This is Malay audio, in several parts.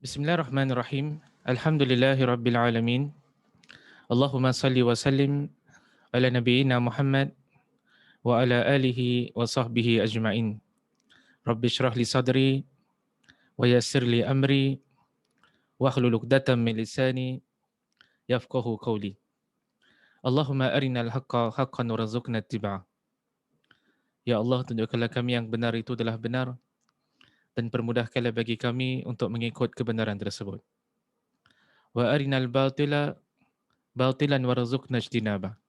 Bismillahirrahmanirrahim. Alhamdulillahirabbil alamin. Allahumma salli wa sallim ala nabiyyina Muhammad wa ala alihi wa sahbihi ajma'in. Rabbi shrah li sadri wa yassir li amri wa hlul 'uqdatam min lisani yafqahu qawli. Allahumma arinal haqqa haqqan warzuqna ittiba'ah. Ya Allah, tunjukkanlah kami yang benar itu adalah benar dan permudahkanlah bagi kami untuk mengikut kebenaran tersebut. Wa arinal batila batilan warzuqna ijtinabah.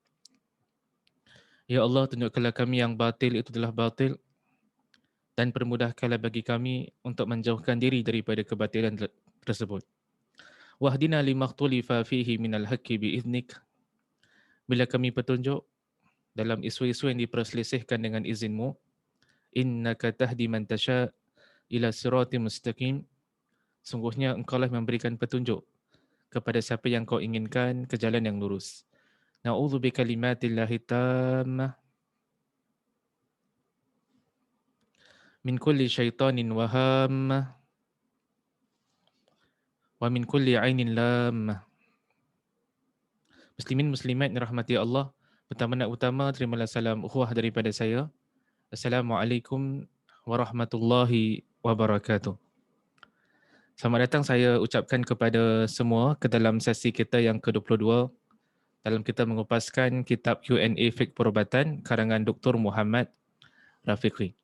Ya Allah, tunjukkanlah kami yang batil itu adalah batil dan permudahkanlah bagi kami untuk menjauhkan diri daripada kebatilan tersebut. Wahdina limakhtulifa fihi minal haqqi biiznik. Bila kami petunjuk dalam isu-isu yang diperselisihkan dengan izinmu, innaka tahdi man tasha ila siratim mustaqim. Sungguhnya engkaulah memberikan petunjuk kepada siapa yang kau inginkan ke jalan yang lurus. Na'udzu bikalimatillahi tammah min kulli syaitanin waham wa min kulli ainin lam. Muslimin muslimat yang dirahmati Allah, pertama terimalah salam ukhuwah daripada saya. Assalamualaikum warahmatullahi wabarakatuh. Selamat datang saya ucapkan kepada semua ke dalam sesi kita yang ke-22 dalam kita mengupaskan kitab Q&A Fiqh Perubatan karangan Dr. Muhammad Rafiqi.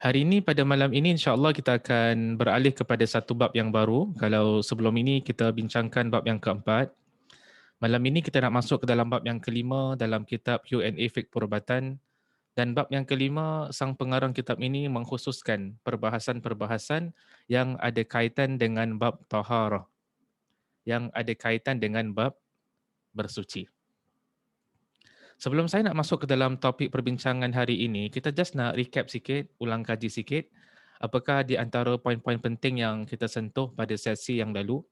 Hari ini, pada malam ini, insya-Allah kita akan beralih kepada satu bab yang baru. Kalau sebelum ini kita bincangkan bab yang keempat, malam ini kita nak masuk ke dalam bab yang kelima dalam kitab Q&A Fiqh Perubatan. Dan bab yang kelima, sang pengarang kitab ini mengkhususkan perbahasan-perbahasan yang ada kaitan dengan bab taharah, yang ada kaitan dengan bab bersuci. Sebelum saya nak masuk ke dalam topik perbincangan hari ini, kita just nak recap sikit, ulang kaji sikit, apakah di antara poin-poin penting yang kita sentuh pada sesi yang lalu.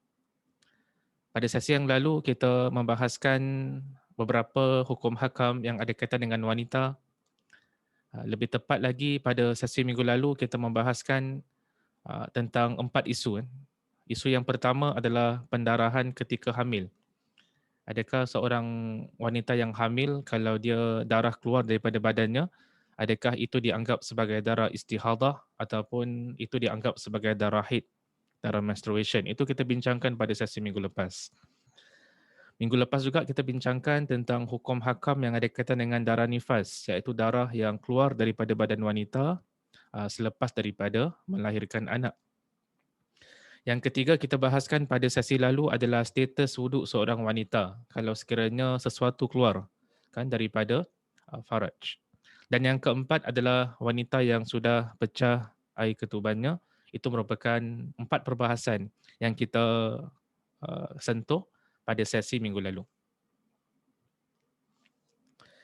Pada sesi yang lalu, kita membahaskan beberapa hukum hakam yang ada kaitan dengan wanita. Lebih tepat lagi, pada sesi minggu lalu, kita membahaskan tentang 4 isu. Isu yang pertama adalah pendarahan ketika hamil. Adakah seorang wanita yang hamil, kalau dia darah keluar daripada badannya, adakah itu dianggap sebagai darah istihadah ataupun itu dianggap sebagai darah haid, darah menstruation? Itu kita bincangkan pada sesi minggu lepas. Minggu lepas juga kita bincangkan tentang hukum hakam yang ada kaitan dengan darah nifas, iaitu darah yang keluar daripada badan wanita selepas daripada melahirkan anak. Yang ketiga kita bahaskan pada sesi lalu adalah status wuduk seorang wanita kalau sekiranya sesuatu keluar kan daripada faraj. Dan yang keempat adalah wanita yang sudah pecah air ketubannya. Itu merupakan 4 perbahasan yang kita sentuh pada sesi minggu lalu.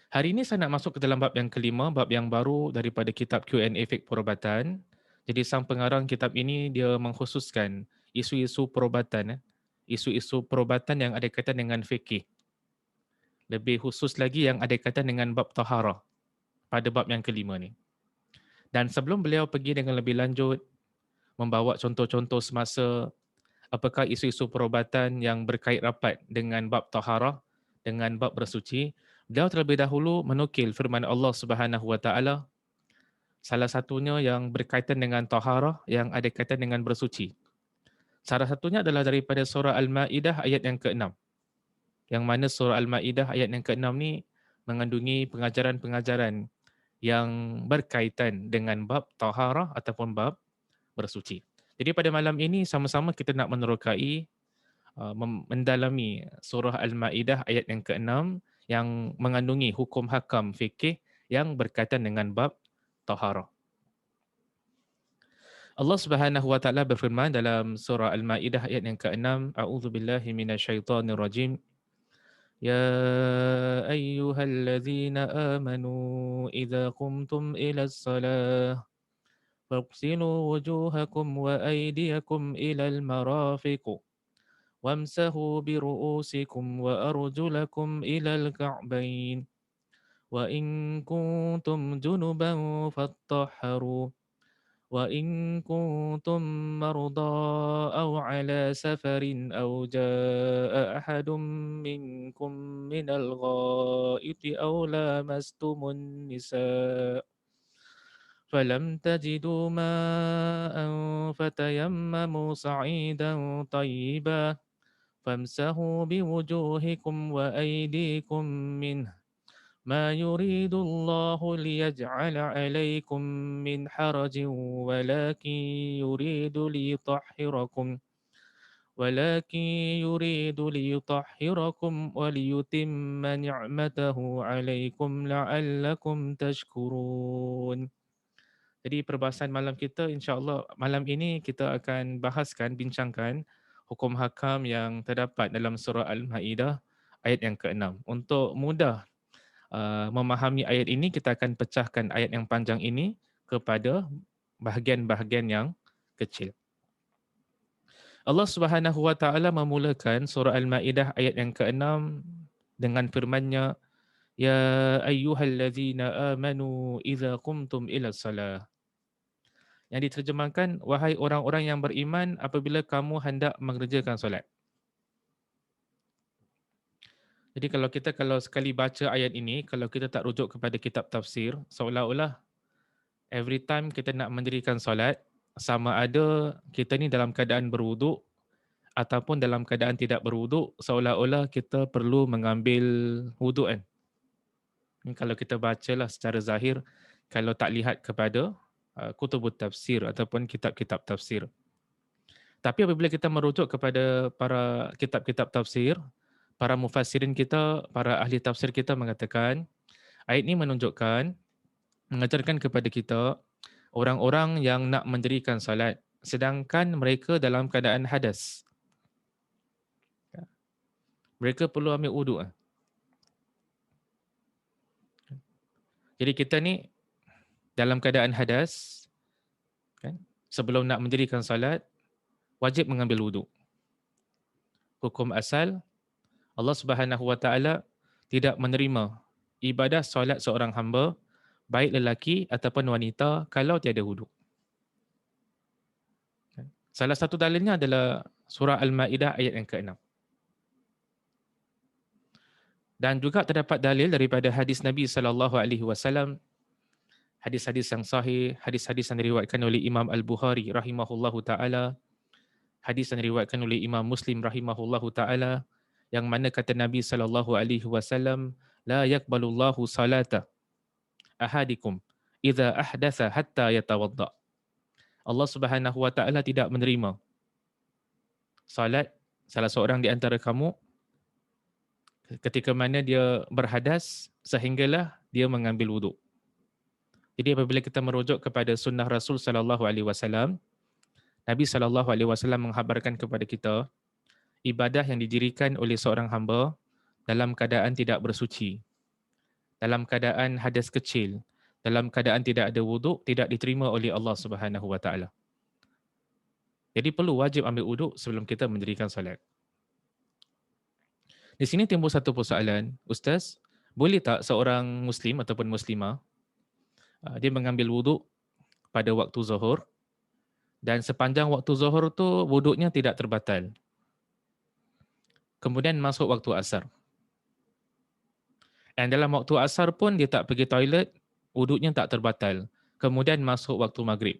Hari ini saya nak masuk ke dalam bab yang kelima, bab yang baru daripada kitab Q&A Fiqh Perubatan. Jadi sang pengarang kitab ini dia mengkhususkan isu-isu perubatan, isu-isu perubatan yang ada kaitan dengan fikih. Lebih khusus lagi yang ada kaitan dengan bab taharah pada bab yang kelima ni. Dan sebelum beliau pergi dengan lebih lanjut membawa contoh-contoh semasa apakah isu-isu perubatan yang berkait rapat dengan bab taharah, dengan bab bersuci, beliau terlebih dahulu menukil firman Allah Subhanahu Wa Taala. Salah satunya yang berkaitan dengan taharah yang ada kaitan dengan bersuci. Salah satunya adalah daripada surah Al-Ma'idah ayat yang ke-6. Yang mana surah Al-Ma'idah ayat yang ke-6 ni mengandungi pengajaran-pengajaran yang berkaitan dengan bab taharah ataupun bab bersuci. Jadi pada malam ini sama-sama kita nak menerokai, mendalami surah Al-Ma'idah ayat yang ke-6 yang mengandungi hukum hakam fikih yang berkaitan dengan bab taharah. Allah Subhanahu wa taala berfirman dalam surah Al-Maidah ayat yang ke-6, a'udzubillahi minasyaitonir rajim. Ya ayyuhalladzina amanu idza qumtum ilas salah faghsilu wujuhakum wa aydiyakum ilal marafiq wamsahu biru'usikum wa arjulakum ilal ka'bayn wa in kuntum junuban fattahharu وإن كنتم مرضى أو على سفر أو جاء أحد منكم من الغائط أو لامستم النساء فلم تجدوا ماء فتيمموا صعيدا طيبا فامسحوا بوجوهكم وأيديكم منه ما يريد الله ليجعل عليكم من حرج ولكن يريد ليطهركم وليتم نعمته عليكم لعلكم تشكرون. Jadi perbahasan malam kita, insya-Allah malam ini kita akan bincangkan hukum hakam yang terdapat dalam surah Al-Maidah ayat yang ke-6. Untuk mudah memahami ayat ini, kita akan pecahkan ayat yang panjang ini kepada bahagian-bahagian yang kecil. Allah Subhanahu wa taala memulakan surah Al-Maidah ayat yang ke-6 dengan firman-Nya, "Ya ayyuhallazina amanu idza qumtum ilas salah." Yang diterjemahkan, wahai orang-orang yang beriman, apabila kamu hendak mengerjakan solat. Jadi kalau sekali baca ayat ini, kalau kita tak rujuk kepada kitab tafsir, seolah-olah every time kita nak mendirikan solat, sama ada kita ni dalam keadaan berwuduk ataupun dalam keadaan tidak berwuduk, seolah-olah kita perlu mengambil wuduk kan. Ini kalau kita bacalah secara zahir, kalau tak lihat kepada kutubut tafsir ataupun kitab-kitab tafsir. Tapi apabila kita merujuk kepada para kitab-kitab tafsir, para mufassirin kita, para ahli tafsir kita mengatakan, ayat ini menunjukkan, mengajarkan kepada kita, orang-orang yang nak mendirikan salat, sedangkan mereka dalam keadaan hadas. Mereka perlu ambil wuduk. Jadi kita ni dalam keadaan hadas, kan, sebelum nak mendirikan salat, wajib mengambil wuduk. Hukum asal, Allah Subhanahu wa taala tidak menerima ibadah solat seorang hamba, baik lelaki ataupun wanita, kalau tiada wuduk. Salah satu dalilnya adalah surah Al-Maidah ayat yang ke-6. Dan juga terdapat dalil daripada hadis Nabi SAW, hadis-hadis yang sahih, hadis-hadis yang diriwayatkan oleh Imam Al-Bukhari rahimahullahu taala, hadis yang diriwayatkan oleh Imam Muslim rahimahullahu taala, yang mana kata Nabi SAW, la yaqbalullahu salata ahadikum idza ahdatha hatta yatawadda. Allah Subhanahu wa taala tidak menerima salat salah seorang di antara kamu ketika mana dia berhadas sehinggalah dia mengambil wuduk. Jadi apabila kita merujuk kepada sunnah Rasul sallallahu alaihi wasallam, Nabi sallallahu alaihi wasallam menghabarkan kepada kita, ibadah yang didirikan oleh seorang hamba dalam keadaan tidak bersuci, dalam keadaan hadas kecil, dalam keadaan tidak ada wuduk, tidak diterima oleh Allah Subhanahu wa taala. Jadi perlu wajib ambil wuduk sebelum kita mendirikan solat. Di sini timbul satu persoalan, Ustaz, boleh tak seorang Muslim ataupun Muslimah dia mengambil wuduk pada waktu zuhur dan sepanjang waktu zuhur tu wuduknya tidak terbatal. Kemudian masuk waktu asar. Dan dalam waktu asar pun dia tak pergi toilet, wuduknya tak terbatal. Kemudian masuk waktu maghrib.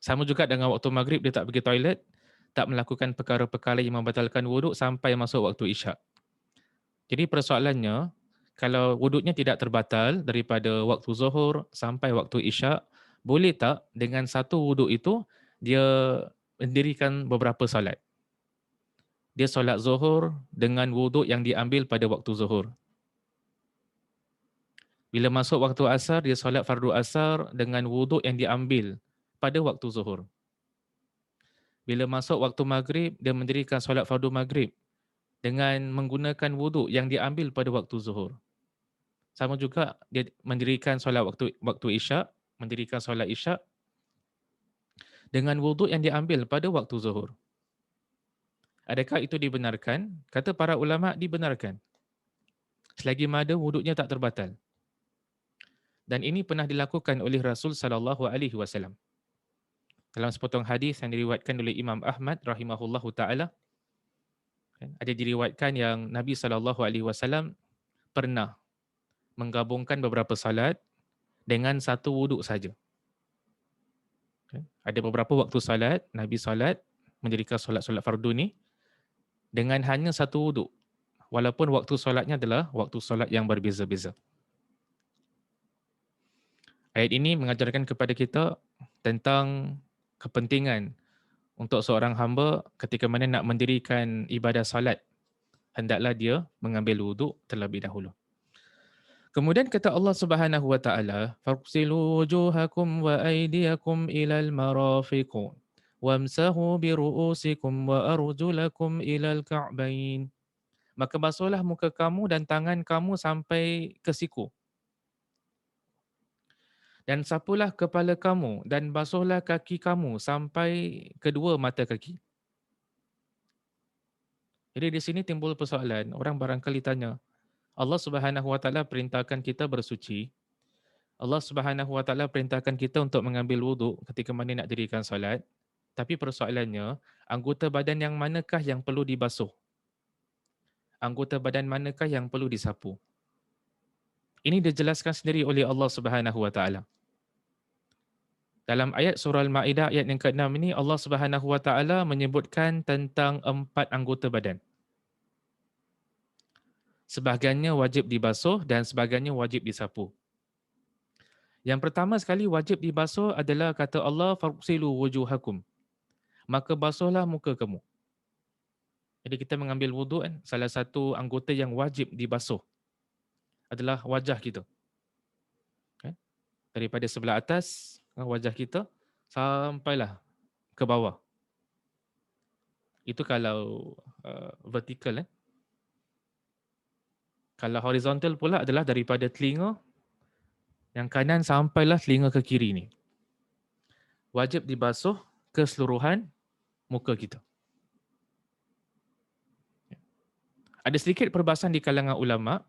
Sama juga dengan waktu maghrib dia tak pergi toilet, tak melakukan perkara-perkara yang membatalkan wuduk sampai masuk waktu isyak. Jadi persoalannya, kalau wuduknya tidak terbatal daripada waktu zuhur sampai waktu isyak, boleh tak dengan satu wuduk itu dia mendirikan beberapa solat? Dia solat zuhur dengan wuduk yang diambil pada waktu zuhur. Bila masuk waktu asar, dia solat fardu asar dengan wuduk yang diambil pada waktu zuhur. Bila masuk waktu maghrib, dia mendirikan solat fardu maghrib dengan menggunakan wuduk yang diambil pada waktu zuhur. Sama juga dia mendirikan solat waktu isyak, mendirikan solat isyak dengan wuduk yang diambil pada waktu zuhur. Adakah itu dibenarkan? Kata para ulama, dibenarkan. Selagi mana wuduknya tak terbatal. Dan ini pernah dilakukan oleh Rasul sallallahu alaihi wasallam. Dalam sepotong hadis yang diriwayatkan oleh Imam Ahmad rahimahullahu taala, ada diriwayatkan yang Nabi sallallahu alaihi wasallam pernah menggabungkan beberapa salat dengan satu wuduk saja. Ada beberapa waktu salat, Nabi salat mendirikan solat-solat fardu ni dengan hanya satu wuduk. Walaupun waktu solatnya adalah waktu solat yang berbeza-beza. Ayat ini mengajarkan kepada kita tentang kepentingan untuk seorang hamba ketika mana nak mendirikan ibadah salat, hendaklah dia mengambil wuduk terlebih dahulu. Kemudian kata Allah Subhanahu wa taala, "Faghsilu wujuhakum wa aydiyakum ilal marafiq wamsahu bi ru'usikum wa arjulakum ilal ka'bain." Maka basuhlah muka kamu dan tangan kamu sampai ke siku. Dan sapulah kepala kamu dan basuhlah kaki kamu sampai kedua mata kaki. Jadi di sini timbul persoalan, orang barangkali tanya, Allah Subhanahu wa taala perintahkan kita bersuci. Allah Subhanahu wa taala perintahkan kita untuk mengambil wuduk ketika mana nak dirikan solat. Tapi persoalannya, anggota badan yang manakah yang perlu dibasuh? Anggota badan manakah yang perlu disapu? Ini dijelaskan sendiri oleh Allah Subhanahu wa taala. Dalam ayat surah Al-Maidah ayat yang ke-6 ini, Allah Subhanahu wa taala menyebutkan tentang 4 anggota badan. Sebahagiannya wajib dibasuh dan sebahagiannya wajib disapu. Yang pertama sekali wajib dibasuh adalah kata Allah, "Faghsilu wujuhakum." Maka basuhlah muka kamu. Jadi kita mengambil wuduk kan, salah satu anggota yang wajib dibasuh adalah wajah kita. Kan? Daripada sebelah atas wajah kita sampailah ke bawah. Itu kalau vertikal. Kalau horizontal pula adalah daripada telinga yang kanan sampailah telinga ke kiri ni. Wajib dibasuh keseluruhan muka kita. Ada sedikit perbahasan di kalangan ulama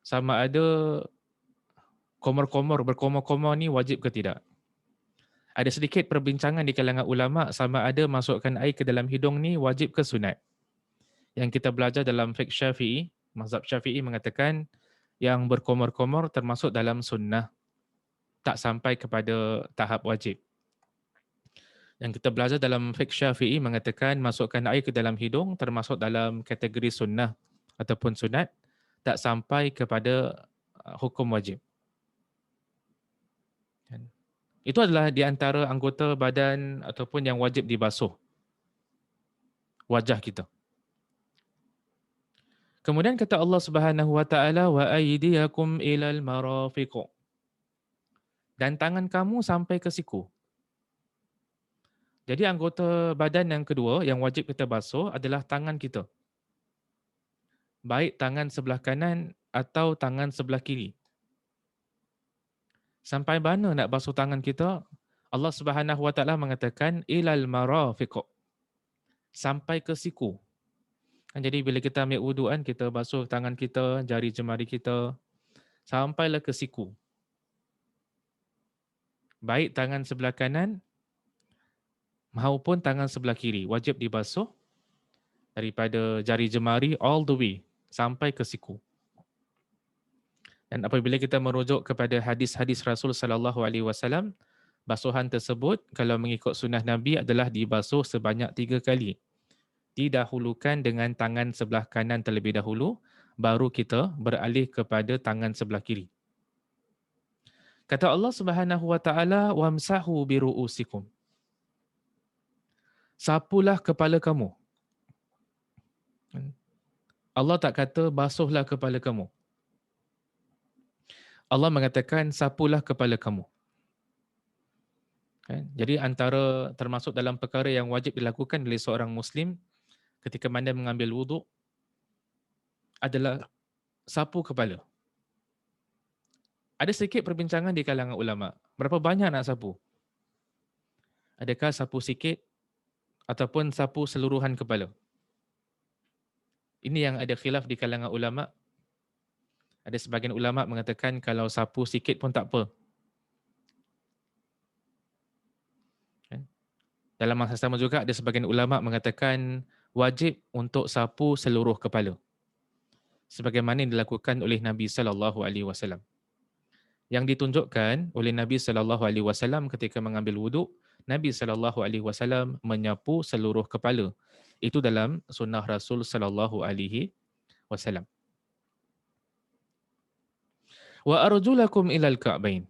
sama ada berkomor-komor ni wajib ke tidak. Ada sedikit perbincangan di kalangan ulama sama ada masukkan air ke dalam hidung ni wajib ke sunat. Yang kita belajar dalam fiqh Syafi'i, mazhab Syafi'i mengatakan yang berkomor-komor termasuk dalam sunnah, tak sampai kepada tahap wajib. Yang kita belajar dalam fiqh Syafi'i mengatakan masukkan air ke dalam hidung termasuk dalam kategori sunnah ataupun sunat, tak sampai kepada hukum wajib. Itu adalah di antara anggota badan ataupun yang wajib dibasuh. Wajah kita. Kemudian kata Allah Subhanahu wa taala, "Wa aydiyakum ilal marafiq." Dan tangan kamu sampai ke siku. Jadi anggota badan yang kedua yang wajib kita basuh adalah tangan kita. Baik tangan sebelah kanan atau tangan sebelah kiri. Sampai mana nak basuh tangan kita? Allah Subhanahu wa taala mengatakan ilal marafiq. Sampai ke siku. Jadi bila kita ambil wuduk kan, kita basuh tangan kita, jari jemari kita sampailah ke siku. Baik tangan sebelah kanan maupun tangan sebelah kiri wajib dibasuh daripada jari jemari all the way sampai ke siku. Dan apabila kita merujuk kepada hadis-hadis Rasul sallallahu alaihi wasallam, basuhan tersebut kalau mengikut sunnah Nabi adalah dibasuh sebanyak 3 kali. Didahulukan dengan tangan sebelah kanan terlebih dahulu, baru kita beralih kepada tangan sebelah kiri. Kata Allah Subhanahu wa taala, "Wamsahu bi ru'usikum." Sapulah kepala kamu. Allah tak kata basuhlah kepala kamu. Allah mengatakan sapulah kepala kamu. Jadi antara termasuk dalam perkara yang wajib dilakukan oleh seorang Muslim ketika mana mengambil wuduk adalah sapu kepala. Ada sedikit perbincangan di kalangan ulama. Berapa banyak nak sapu? Adakah sapu sikit ataupun sapu seluruhan kepala? Ini yang ada khilaf di kalangan ulama. Ada sebahagian ulama mengatakan kalau sapu sikit pun tak apa. Kan? Dalam masa sama juga ada sebahagian ulama mengatakan wajib untuk sapu seluruh kepala. Sebagaimana yang dilakukan oleh Nabi sallallahu alaihi wasallam. Yang ditunjukkan oleh Nabi sallallahu alaihi wasallam ketika mengambil wuduk, Nabi sallallahu alaihi wasallam menyapu seluruh kepala. Itu dalam sunnah Rasul sallallahu alaihi wasallam. Wa arjulakum ilal ka'bain.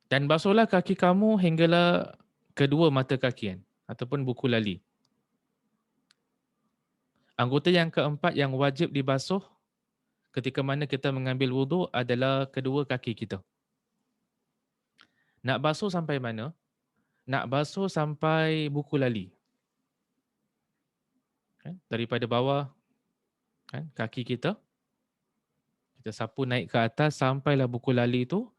Dan basuhlah kaki kamu hinggalah kedua mata kaki kan, ataupun buku lali. Anggota yang keempat yang wajib dibasuh ketika mana kita mengambil wuduk adalah kedua kaki kita. Nak basuh sampai mana? Nak basuh sampai buku lali. Kan? Daripada bawah kan, kaki kita, kita sapu naik ke atas sampailah buku lali itu,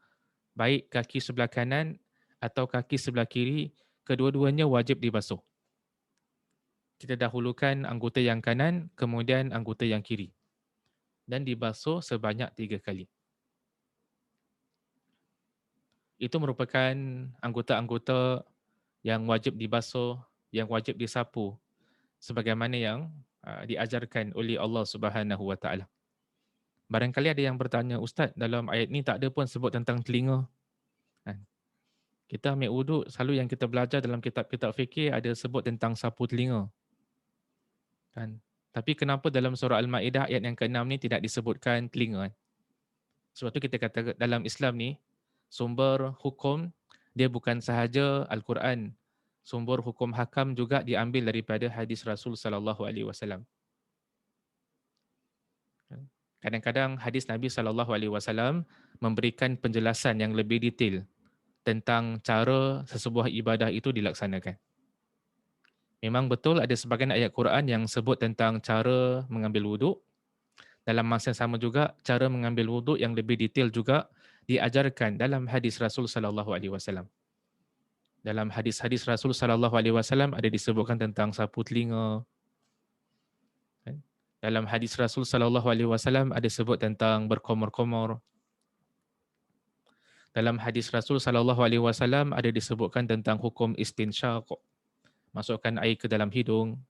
baik kaki sebelah kanan atau kaki sebelah kiri, kedua-duanya wajib dibasuh. Kita dahulukan anggota yang kanan, kemudian anggota yang kiri. Dan dibasuh sebanyak 3 kali. Itu merupakan anggota-anggota yang wajib dibasuh, yang wajib disapu sebagaimana yang diajarkan oleh Allah Subhanahu Wa Taala. Barangkali ada yang bertanya, Ustaz, dalam ayat ni tak ada pun sebut tentang telinga. Kita ambil wuduk, selalu yang kita belajar dalam kitab-kitab fikir ada sebut tentang sapu telinga. Kan? Tapi kenapa dalam surah Al-Ma'idah ayat yang ke-6 ni tidak disebutkan telinga? Sebab tu kita kata dalam Islam ni, sumber hukum dia bukan sahaja Al-Quran. Sumber hukum hakam juga diambil daripada hadis Rasul sallallahu alaihi wasallam. Kadang-kadang hadis Nabi sallallahu alaihi wasallam memberikan penjelasan yang lebih detail tentang cara sesebuah ibadah itu dilaksanakan. Memang betul ada sebahagian ayat Quran yang sebut tentang cara mengambil wuduk. Dalam masa yang sama juga, cara mengambil wuduk yang lebih detail juga diajarkan dalam hadis Rasul sallallahu alaihi wasallam. Dalam hadis-hadis Rasul sallallahu alaihi wasallam ada disebutkan tentang sapu telinga. Dalam hadis Rasul sallallahu alaihi wasallam ada sebut tentang berkomor-komor. Dalam hadis Rasul sallallahu alaihi wasallam ada disebutkan tentang hukum istinsyaq, masukkan air ke dalam hidung.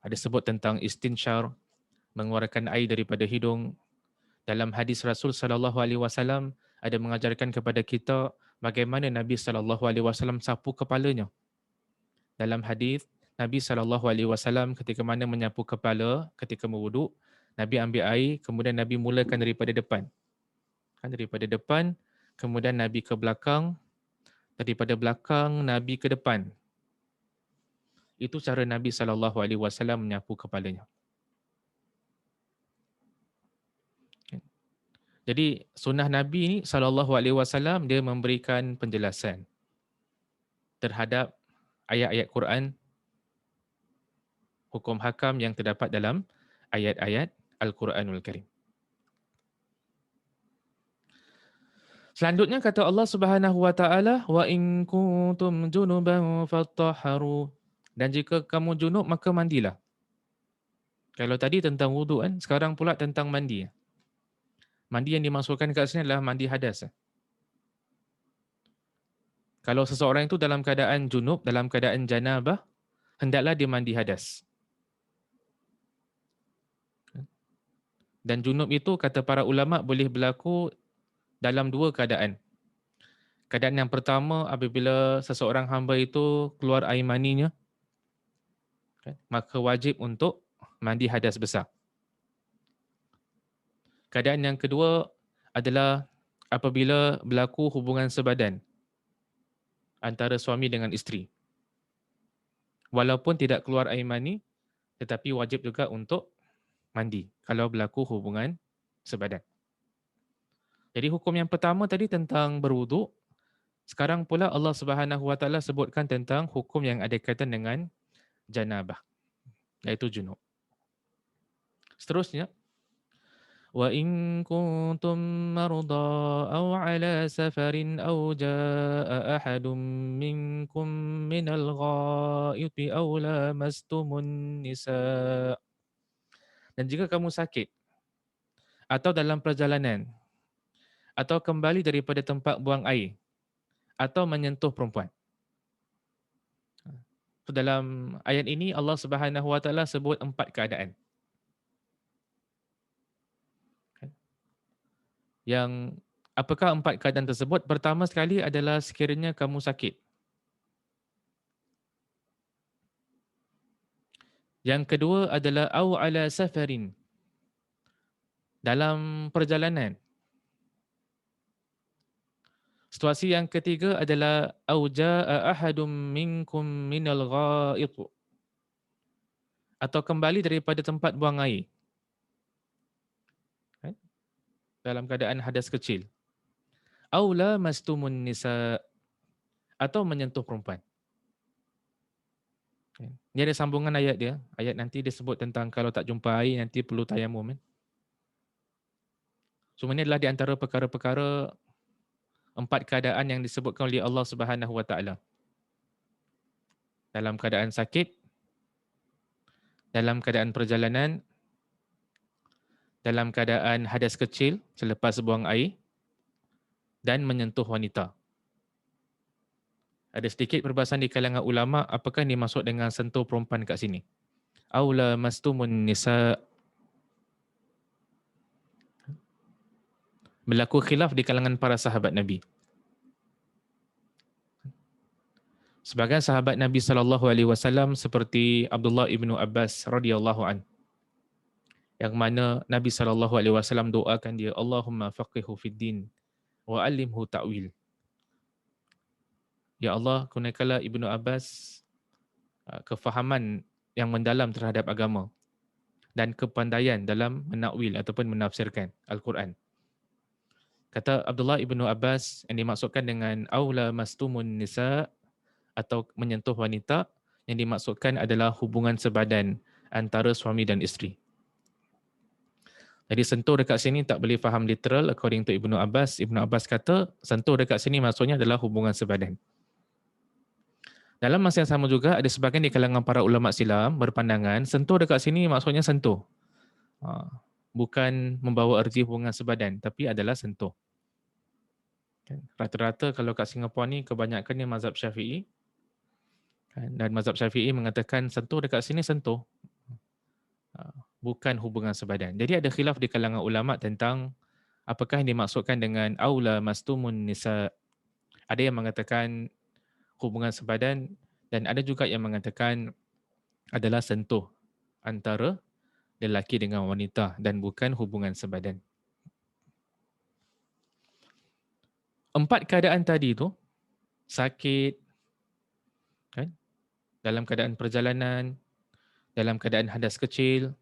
Ada sebut tentang istinsyar, mengeluarkan air daripada hidung. Dalam hadis Rasul sallallahu alaihi wasallam ada mengajarkan kepada kita bagaimana Nabi sallallahu alaihi wasallam sapu kepalanya. Dalam hadis Nabi sallallahu alaihi wasallam ketika mana menyapu kepala ketika berwuduk, Nabi ambil air, kemudian Nabi mulakan daripada depan. Kan daripada depan, kemudian Nabi ke belakang, daripada belakang Nabi ke depan. Itu cara Nabi sallallahu alaihi wasallam menyapu kepalanya. Jadi sunnah Nabi ni sallallahu alaihi wasallam dia memberikan penjelasan terhadap ayat-ayat Quran, hukum hakam yang terdapat dalam ayat-ayat Al-Quranul Karim. Selanjutnya kata Allah Subhanahu wa taala, wa in kuntum junuban fattahharu. Dan jika kamu junub maka mandilah. Kalau tadi tentang wuduk kan, sekarang pula tentang mandi. Mandi yang dimaksudkan kat sini adalah mandi hadas. Kalau seseorang itu dalam keadaan junub, dalam keadaan janabah, hendaklah dia mandi hadas. Dan junub itu kata para ulama boleh berlaku dalam dua keadaan. Keadaan yang pertama apabila seseorang hamba itu keluar air maninya, maka wajib untuk mandi hadas besar. Keadaan yang kedua adalah apabila berlaku hubungan sebadan antara suami dengan isteri. Walaupun tidak keluar air mani, tetapi wajib juga untuk mandi kalau berlaku hubungan sebadan. Jadi hukum yang pertama tadi tentang berwuduk. Sekarang pula Allah Subhanahu Wa Taala sebutkan tentang hukum yang ada kaitan dengan janabah, iaitu junub. Seterusnya, wa in kuntum marda aw ala safarin aw jaa ahadun minkum minal ghaiti aw lamastumun nisa. dan jika kamu sakit atau dalam perjalanan atau kembali daripada tempat buang air atau menyentuh perempuan. So, dalam ayat ini Allah Subhanahu Wa Taala sebut 4 keadaan. Yang apakah 4 keadaan tersebut? Pertama sekali adalah sekiranya kamu sakit. Yang kedua adalah au ala safarin, dalam perjalanan. Situasi yang ketiga adalah au jaa ahadum minkum minal gha'it, atau kembali daripada tempat buang air. Dalam keadaan hadas kecil. Au lamastumun nisa, atau menyentuh perempuan. Ini ada sambungan ayat dia. Ayat nanti dia sebut tentang kalau tak jumpa air nanti perlu tayamum. Semua ini adalah di antara perkara-perkara 4 keadaan yang disebutkan oleh Allah Subhanahu Wa Taala. Dalam keadaan sakit, dalam keadaan perjalanan, dalam keadaan hadas kecil selepas buang air, dan menyentuh wanita. Ada sedikit perbahasan di kalangan ulama apakah ini masuk dengan sentuh perempuan kat sini. Aula mastumun nisa. Berlaku khilaf di kalangan para sahabat Nabi. Sebagian sahabat Nabi SAW seperti Abdullah ibnu Abbas radhiyallahu an, yang mana Nabi SAW doakan dia, Allahumma faqihu fid din wa alimhu ta'wil. Ya Allah, kurniakanlah Ibnu Abbas kefahaman yang mendalam terhadap agama dan kepandaian dalam menakwil ataupun menafsirkan Al-Quran. Kata Abdullah ibnu Abbas, yang dimaksudkan dengan aula mastumun nisa atau menyentuh wanita, yang dimaksudkan adalah hubungan sebadan antara suami dan isteri. Jadi sentuh dekat sini tak boleh faham literal according to Ibnu Abbas. Ibnu Abbas kata sentuh dekat sini maksudnya adalah hubungan sebadan. Dalam masa yang sama juga ada sebahagian di kalangan para ulama silam berpandangan sentuh dekat sini maksudnya sentuh. Bukan membawa erti hubungan sebadan tapi adalah sentuh. Rata-rata kalau kat Singapura ni kebanyakannya mazhab Syafi'i. Dan mazhab Syafi'i mengatakan sentuh dekat sini sentuh. Bukan hubungan sebadan. Jadi ada khilaf di kalangan ulama tentang apakah yang dimaksudkan dengan aula mastumun nisa. Ada yang mengatakan hubungan sebadan dan ada juga yang mengatakan adalah sentuh antara lelaki dengan wanita dan bukan hubungan sebadan. 4 keadaan tadi tu, sakit, kan? Dalam keadaan perjalanan, dalam keadaan hadas kecil,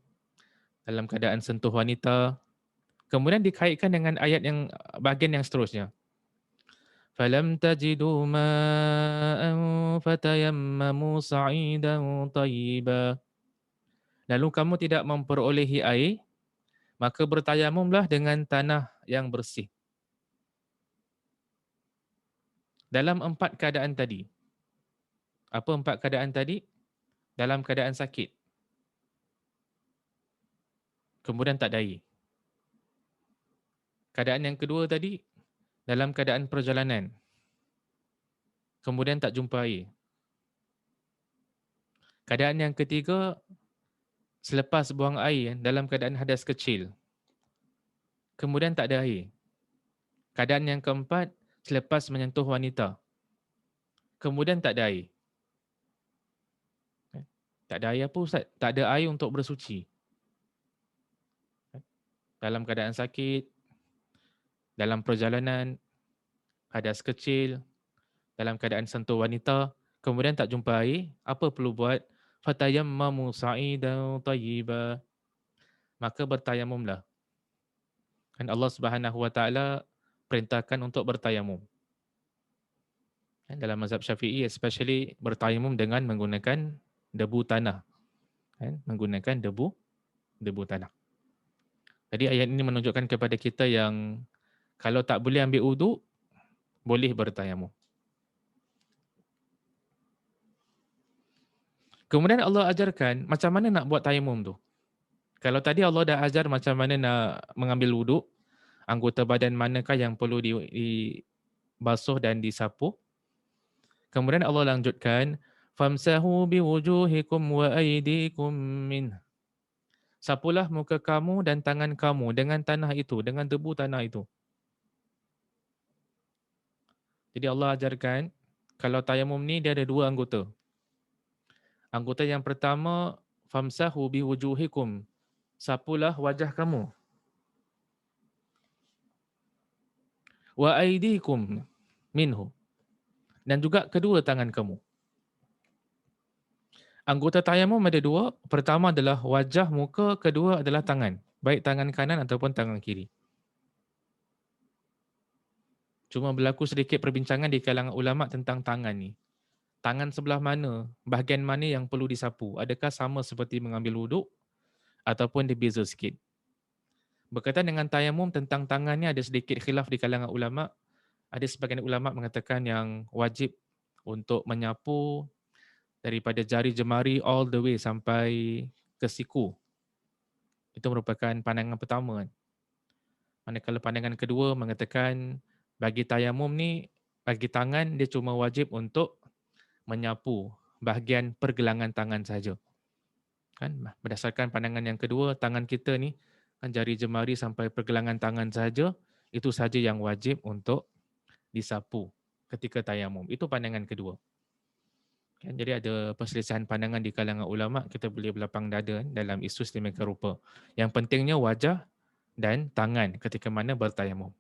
dalam keadaan sentuh wanita, kemudian dikaitkan dengan ayat yang bahagian yang seterusnya. فَلَمْ تَجِدُوا مَاءً فَتَيَمَّمُوا صَعِيدًا طَيِّبًا. Lalu kamu tidak memperolehi air, maka bertayamumlah dengan tanah yang bersih. Dalam 4 keadaan tadi. Apa 4 keadaan tadi? Dalam keadaan sakit. Kemudian tak ada air. Keadaan yang kedua tadi, dalam keadaan perjalanan. Kemudian tak jumpa air. Keadaan yang ketiga, selepas buang air dalam keadaan hadas kecil. Kemudian tak ada air. Keadaan yang keempat, selepas menyentuh wanita. Kemudian tak ada air. Tak ada air apa Ustaz? Tak ada air untuk bersuci. Dalam keadaan sakit, dalam perjalanan, hadas kecil, dalam keadaan sentuh wanita, kemudian tak jumpa air, apa perlu buat? Fatayammamu sa'idan tayyiba. Maka bertayamumlah. Dan Allah Subhanahu Wa Taala perintahkan untuk bertayamum. Dalam mazhab Syafi'i especially bertayamum dengan menggunakan debu tanah. Menggunakan debu tanah. Jadi ayat ini menunjukkan kepada kita yang kalau tak boleh ambil uduk, boleh bertayamum. Kemudian Allah ajarkan macam mana nak buat tayamum tu. Kalau tadi Allah dah ajar macam mana nak mengambil wuduk, anggota badan manakah yang perlu dibasuh dan disapu. Kemudian Allah lanjutkan, famsahu biwujuhikum wa aydikum min. Sapulah muka kamu dan tangan kamu dengan tanah itu, dengan debu tanah itu. Jadi Allah ajarkan, kalau tayamum ni dia ada dua anggota. Anggota yang pertama, famsahu biwujuhikum. Sapulah wajah kamu. Wa aydikum minhu. Dan juga kedua tangan kamu. Anggota tayamum ada dua. Pertama adalah wajah, muka. Kedua adalah tangan. Baik tangan kanan ataupun tangan kiri. Cuma berlaku sedikit perbincangan di kalangan ulama tentang tangan ni. Tangan sebelah mana, bahagian mana yang perlu disapu? Adakah sama seperti mengambil wuduk ataupun dia beza sikit? Berkaitan dengan tayamum tentang tangan ni ada sedikit khilaf di kalangan ulama. Ada sebagian ulama mengatakan yang wajib untuk menyapu daripada jari jemari all the way sampai ke siku. Itu merupakan pandangan pertama. Manakala pandangan kedua mengatakan bagi tayamum ni, bagi tangan dia cuma wajib untuk menyapu bahagian pergelangan tangan saja. Kan berdasarkan pandangan yang kedua, tangan kita ni kan jari jemari sampai pergelangan tangan saja, itu saja yang wajib untuk disapu ketika tayamum. Itu pandangan kedua. Kan, jadi ada perselisihan pandangan di kalangan ulama, kita boleh berlapang dada dalam isu sedemikian rupa. Yang pentingnya wajah dan tangan ketika mana bertayamum.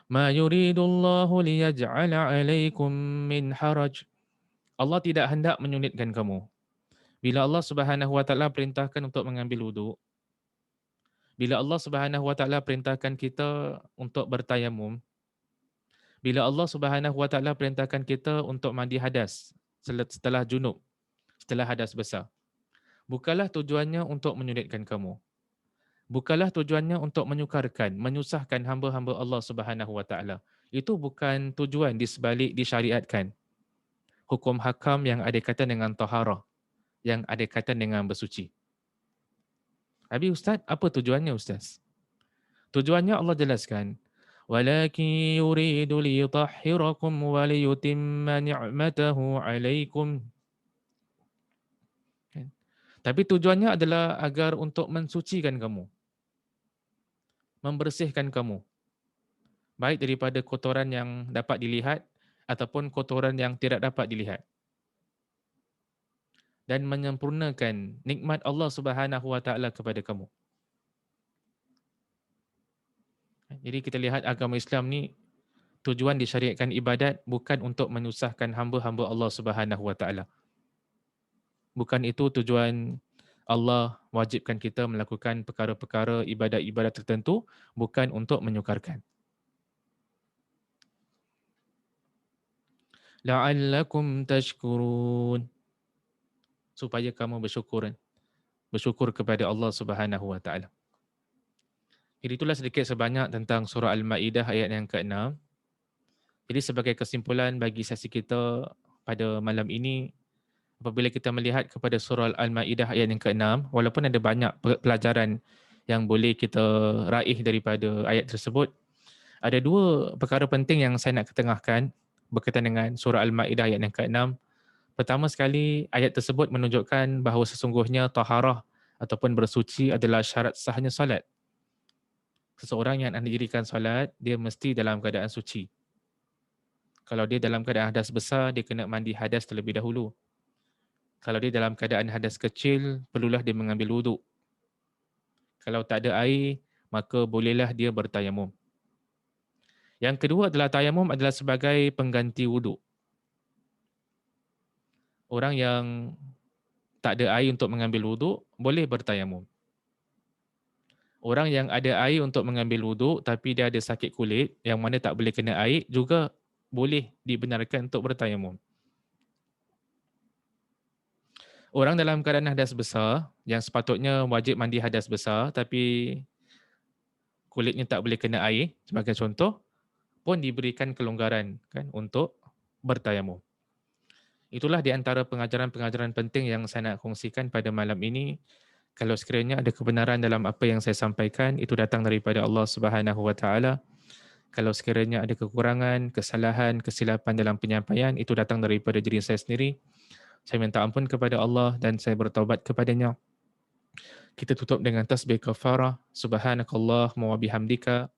Ma yuridullahu liyaj'ala 'alaikum min haraj. Allah tidak hendak menyulitkan kamu. Bila Allah Subhanahu wa taala perintahkan untuk mengambil wuduk, bila Allah Subhanahu wa taala perintahkan kita untuk bertayamum, bila Allah Subhanahu wa taala perintahkan kita untuk mandi hadas setelah junub, setelah hadas besar, bukanlah tujuannya untuk menyulitkan kamu. Bukanlah tujuannya untuk menyukarkan, menyusahkan hamba-hamba Allah Subhanahu wa taala. Itu bukan tujuan di sebalik disyariatkan hukum hakam yang ada kaitan dengan taharah, yang ada kaitan dengan bersuci. Habis Ustaz, apa tujuannya Ustaz? Tujuannya Allah jelaskan, walakin yuridu liyutahhirakum wa liyutimma ni'matahu 'alaikum. Tapi tujuannya adalah agar untuk mensucikan kamu, membersihkan kamu, baik daripada kotoran yang dapat dilihat ataupun kotoran yang tidak dapat dilihat. Dan menyempurnakan nikmat Allah Subhanahu wa taala kepada kamu. Jadi kita lihat agama Islam ni tujuan disyariatkan ibadat bukan untuk menyusahkan hamba-hamba Allah Subhanahu wa taala. Bukan itu tujuan Allah wajibkan kita melakukan perkara-perkara ibadat-ibadat tertentu, bukan untuk menyukarkan. La'allakum tashkurun. Supaya kamu bersyukur kepada Allah Subhanahu wa taala. Jadi itulah sedikit sebanyak tentang surah Al-Maidah ayat yang ke-6. Jadi sebagai kesimpulan bagi sesi kita pada malam ini, apabila kita melihat kepada surah Al-Maidah ayat yang ke-6, walaupun ada banyak pelajaran yang boleh kita raih daripada ayat tersebut, ada dua perkara penting yang saya nak ketengahkan berkaitan dengan surah Al-Maidah ayat yang ke-6. Pertama sekali, ayat tersebut menunjukkan bahawa sesungguhnya taharah ataupun bersuci adalah syarat sahnya solat. Seseorang yang nak didirikan solat, dia mesti dalam keadaan suci. Kalau dia dalam keadaan hadas besar, dia kena mandi hadas terlebih dahulu. Kalau dia dalam keadaan hadas kecil, perlulah dia mengambil wuduk. Kalau tak ada air, maka bolehlah dia bertayamum. Yang kedua adalah tayamum adalah sebagai pengganti wuduk. Orang yang tak ada air untuk mengambil wuduk, boleh bertayamum. Orang yang ada air untuk mengambil wuduk tapi dia ada sakit kulit yang mana tak boleh kena air juga boleh dibenarkan untuk bertayamum. Orang dalam keadaan hadas besar yang sepatutnya wajib mandi hadas besar tapi kulitnya tak boleh kena air sebagai contoh pun diberikan kelonggaran kan untuk bertayamum. Itulah di antara pengajaran-pengajaran penting yang saya nak kongsikan pada malam ini Kalau sekiranya ada kebenaran dalam apa yang saya sampaikan, itu datang daripada Allah Subhanahu Wa Taala. Kalau sekiranya ada kekurangan, kesalahan, kesilapan dalam penyampaian, itu datang daripada diri saya sendiri. Saya minta ampun kepada Allah dan saya bertaubat kepadanya. Kita tutup dengan tasbih kafarah. Subhanakallahumma wa bihamdika.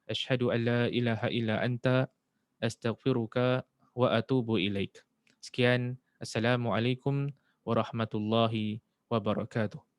Asyhadu an la ilaha illa anta. Astaghfiruka wa atubu ilaik. Sekian. Assalamualaikum warahmatullahi wabarakatuh.